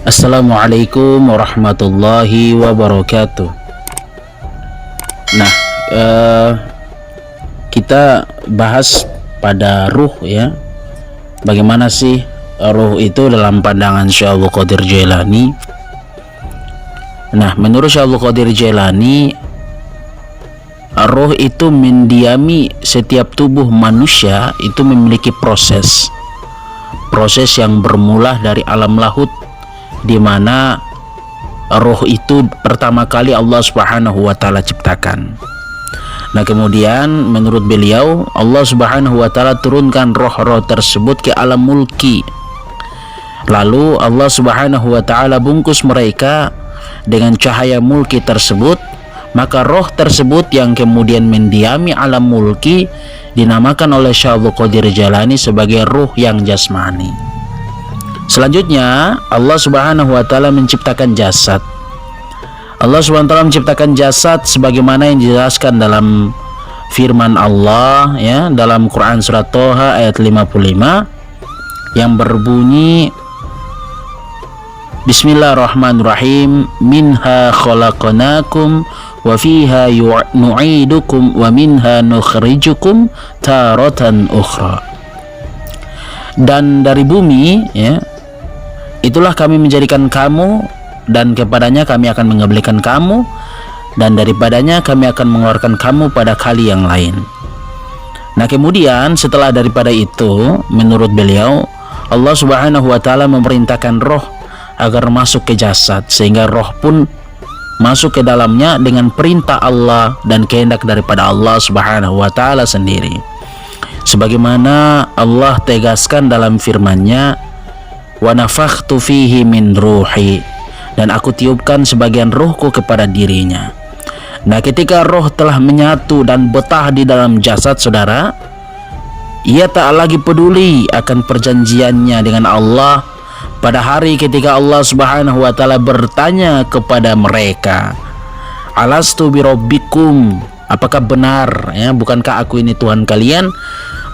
Assalamualaikum warahmatullahi wabarakatuh. Nah, kita bahas pada ruh ya. Bagaimana sih ruh itu dalam pandangan Syekh Abdul Qadir Jailani? Nah, menurut Syekh Abdul Qadir Jailani, ruh itu mendiami setiap tubuh manusia itu memiliki proses yang bermula dari alam lahut, di mana roh itu pertama kali Allah Subhanahu wa taala ciptakan. Nah, kemudian menurut beliau Allah Subhanahu wa taala turunkan roh-roh tersebut ke alam mulki. Lalu Allah Subhanahu wa taala bungkus mereka dengan cahaya mulki tersebut, maka roh tersebut yang kemudian mendiami alam mulki dinamakan oleh Syekh Abdul Qadir Jailani sebagai ruh yang jasmani. Selanjutnya Allah Subhanahu wa taala menciptakan jasad. Allah Subhanahu wa taala menciptakan jasad sebagaimana yang dijelaskan dalam firman Allah ya, dalam Quran surat Thaha ayat 55 yang berbunyi Bismillahirrahmanirrahim, minha khalaqnakum wa fiha nu'idukum wa minha nukhrijukum taratan ukhra. Dan dari bumi ya, itulah kami menjadikan kamu, dan kepadanya kami akan mengembalikan kamu, dan daripadanya kami akan mengeluarkan kamu pada kali yang lain. Nah, kemudian setelah daripada itu, menurut beliau Allah Subhanahu wa taala memerintahkan roh agar masuk ke jasad, sehingga roh pun masuk ke dalamnya dengan perintah Allah dan kehendak daripada Allah Subhanahu wa taala sendiri. Sebagaimana Allah tegaskan dalam firman-Nya, wa nafakhtu fihi min ruhi, dan aku tiupkan sebagian ruhku kepada dirinya. Nah, ketika roh telah menyatu dan betah di dalam jasad saudara, ia tak lagi peduli akan perjanjiannya dengan Allah pada hari ketika Allah Subhanahu wa taala bertanya kepada mereka, alastu birabbikum, apakah benar ya, bukankah aku ini Tuhan kalian?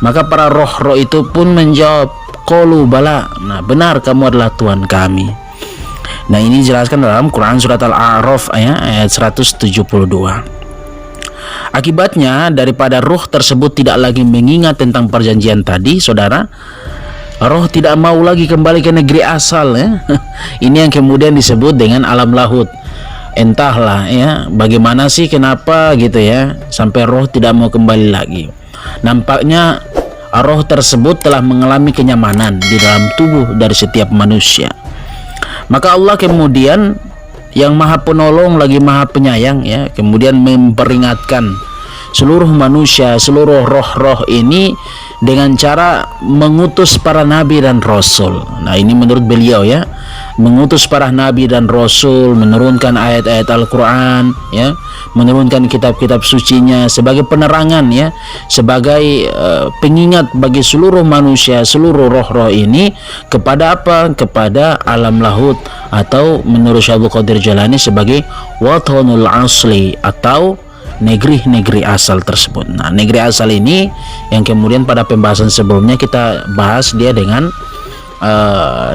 Maka para roh-roh itu pun menjawab, qalu bala, nah benar kamu adalah Tuhan kami. Nah, ini dijelaskan dalam Quran surat Al-A'raf ayat 172. Akibatnya daripada ruh tersebut tidak lagi mengingat tentang perjanjian tadi saudara, roh tidak mau lagi kembali ke negeri asal ya. Ini yang kemudian disebut dengan alam lahut. Entahlah ya, bagaimana sih, kenapa gitu ya, sampai roh tidak mau kembali lagi. Nampaknya roh tersebut telah mengalami kenyamanan di dalam tubuh dari setiap manusia. Maka Allah kemudian yang maha penolong lagi maha penyayang ya, kemudian memperingatkan seluruh manusia, seluruh roh-roh ini dengan cara mengutus para nabi dan rasul. Nah, ini menurut beliau ya, mengutus para nabi dan rasul, menurunkan ayat-ayat Al-Quran ya, menurunkan kitab-kitab sucinya sebagai penerangan ya, sebagai pengingat bagi seluruh manusia, seluruh roh-roh ini kepada apa? Kepada alam lahut, atau menurut Syekh Abdul Qadir Jailani sebagai watanul asli, atau negeri-negeri asal tersebut. Nah, negeri asal ini yang kemudian pada pembahasan sebelumnya kita bahas dia dengan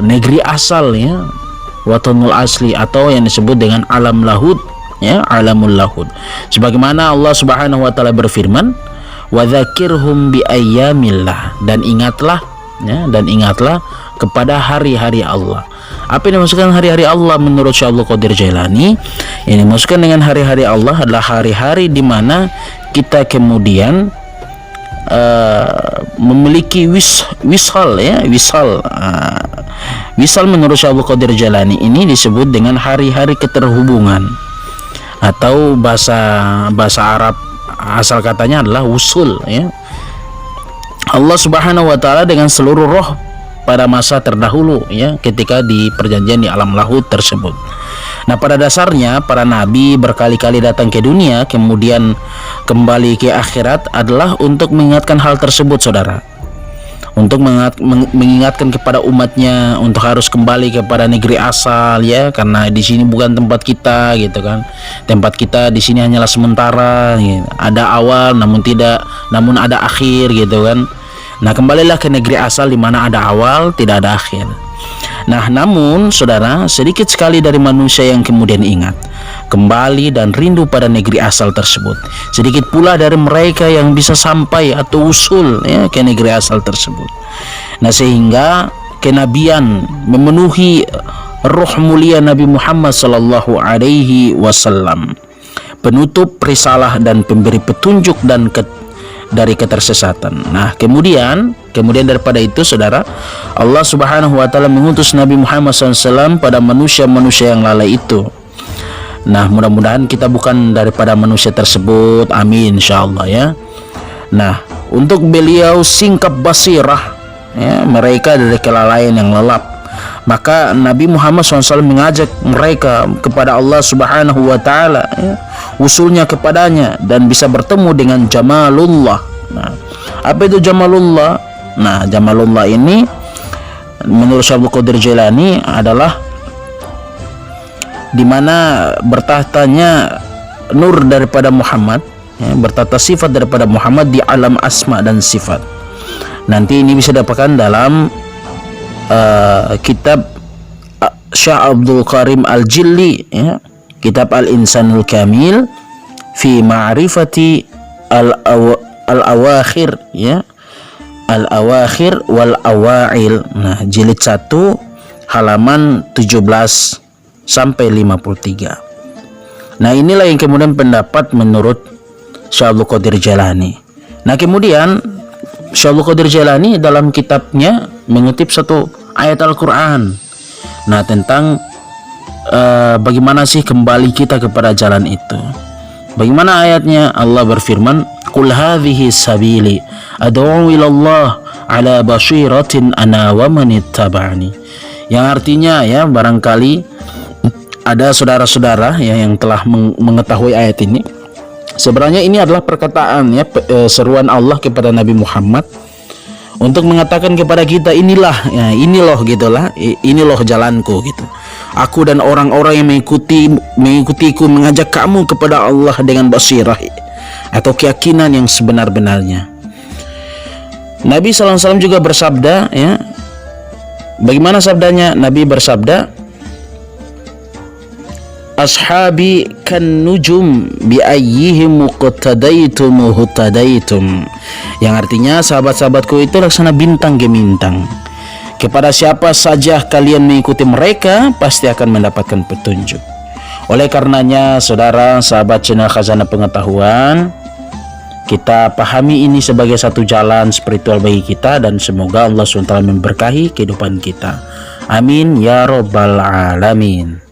negeri asal ya, watanul asli, atau yang disebut dengan alam lahut ya, alamul lahut. Sebagaimana Allah Subhanahu wa taala berfirman, wa dzakirhum bi ayyamillah, dan ingatlah ya, dan ingatlah kepada hari-hari Allah. Apa yang dimaksudkan hari-hari Allah menurut Syekh Abdul Qadir Jailani? Yang dimaksudkan dengan hari-hari Allah adalah hari-hari di mana kita kemudian memiliki wisal ya, wisal menurut Syekh Abdul Qadir Jailani ini disebut dengan hari-hari keterhubungan, atau bahasa Arab asal katanya adalah wusul ya. Allah Subhanahu wa taala dengan seluruh roh pada masa terdahulu ya, ketika di perjanjian di alam lahut tersebut. Nah, pada dasarnya para nabi berkali-kali datang ke dunia kemudian kembali ke akhirat adalah untuk mengingatkan hal tersebut saudara, untuk mengingatkan kepada umatnya untuk harus kembali kepada negeri asal ya, karena di sini bukan tempat kita gitu kan, tempat kita di sini hanyalah sementara gitu. Ada awal namun ada akhir gitu kan. Nah, kembalilah ke negeri asal di mana ada awal, tidak ada akhir. Nah, namun saudara, sedikit sekali dari manusia yang kemudian ingat kembali dan rindu pada negeri asal tersebut. Sedikit pula dari mereka yang bisa sampai atau usul ya ke negeri asal tersebut. Nah, sehingga kenabian memenuhi roh mulia Nabi Muhammad sallallahu alaihi wasallam, penutup risalah dan pemberi petunjuk dan dari ketersesatan. Nah, kemudian daripada itu saudara, Allah Subhanahu wa taala mengutus Nabi Muhammad SAW pada manusia-manusia yang lalai itu. Nah, mudah-mudahan kita bukan daripada manusia tersebut. Amin insyaallah ya. Nah, untuk beliau singkap basirah ya, mereka dari kelalaian yang lelap, maka Nabi Muhammad SAW mengajak mereka kepada Allah Subhanahu wa taala ya, usulnya kepadanya dan bisa bertemu dengan Jamalullah. Nah, apa itu Jamalullah? Nah, Jamalullah ini menurut Syekh Abdul Qadir Jailani adalah di mana bertahtanya nur daripada Muhammad ya, bertahta sifat daripada Muhammad di alam asma dan sifat. Nanti ini bisa dapatkan dalam kitab Syekh Abdul Karim Al-Jilli ya, kitab Al-Insanul Kamil fi ma'rifati al-awakhir ya, al-awakhir wal awail. Nah, jilid 1 halaman 17 sampai 53. Nah, inilah yang kemudian pendapat menurut Syekh Abdul Qadir Jailani. Nah, kemudian Syekh Abdul Qadir Jailani dalam kitabnya mengutip satu ayat Al-Quran. Nah, tentang bagaimana sih kembali kita kepada jalan itu. Bagaimana ayatnya? Allah berfirman, "Qul hadhihi sabili ad'u ila Allah ala basiratin ana wa man ittaba'ani." Yang artinya ya, barangkali ada saudara-saudara ya yang telah mengetahui ayat ini. Sebenarnya ini adalah perkataan ya, seruan Allah kepada Nabi Muhammad untuk mengatakan kepada kita, inilah ya, ini loh gitulah, ini loh jalanku gitu. Aku dan orang-orang yang mengikutiku mengajak kamu kepada Allah dengan basirah atau keyakinan yang sebenar-benarnya. Nabi SAW juga bersabda ya, bagaimana sabdanya? Nabi bersabda, "Ashabi kan nujum bi ayyihim muqtadaitum muhtadaitum." Yang artinya sahabat-sahabatku itu laksana bintang gemintang. Kepada siapa saja kalian mengikuti mereka, pasti akan mendapatkan petunjuk. Oleh karenanya, saudara, sahabat channel Khazanah Pengetahuan, kita pahami ini sebagai satu jalan spiritual bagi kita, dan semoga Allah SWT memberkahi kehidupan kita. Amin ya rabbal alamin.